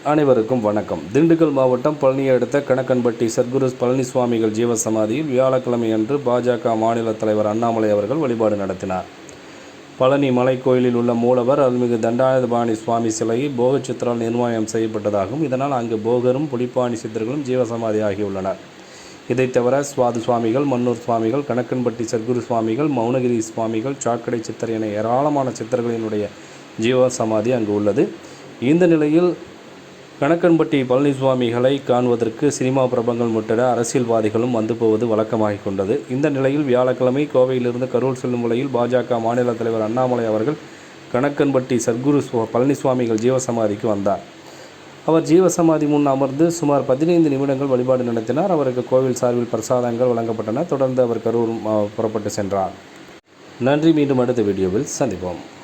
அனைவருக்கும் வணக்கம். திண்டுக்கல் மாவட்டம் பழனியை அடுத்த கணக்கன்பட்டி சத்குரு பழனிசுவாமிகள் ஜீவசமாதியில் வியாழக்கிழமை அன்று பாஜக மாநில தலைவர் அண்ணாமலை அவர்கள் வழிபாடு நடத்தினார். பழனி மலைக்கோயிலில் உள்ள மூலவர் அருள்மிகு தண்டாயுதபாணி சுவாமி சிலை போக சித்திரால் நிர்மாணம் செய்யப்பட்டதாகவும், இதனால் அங்கு போகரும் புலிப்பாணி சித்தர்களும் ஜீவசமாதி ஆகியுள்ளனர். இதைத் தவிர சுவாது சுவாமிகள், மன்னூர் சுவாமிகள், கணக்கன்பட்டி சத்குரு சுவாமிகள், மௌனகிரி சுவாமிகள், சாக்கடை சித்தர் என ஏராளமான சித்தர்களினுடைய ஜீவசமாதி அங்கு உள்ளது. இந்த நிலையில் கணக்கன்பட்டி பழனிசுவாமிகளை காணுவதற்கு சினிமா பிரபலங்கள் உட்பட அரசியல்வாதிகளும் வந்து போவது வழக்கமாகிக் கொண்டது. இந்த நிலையில் வியாழக்கிழமை கோவையிலிருந்து கரூர் செல்லும் வழியில் பாஜக மாநில தலைவர் அண்ணாமலை அவர்கள் கணக்கன்பட்டி சத்குரு பழனிசுவாமிகள் ஜீவசமாதிக்கு வந்தார். அவர் ஜீவசமாதி முன் அமர்ந்து சுமார் 15 நிமிடங்கள் வழிபாடு நடத்தினார். அவருக்கு கோவில் சார்பில் பிரசாதங்கள் வழங்கப்பட்டன. தொடர்ந்து அவர் கரூர் புறப்பட்டு சென்றார். நன்றி. மீண்டும் அடுத்த வீடியோவில் சந்திப்போம்.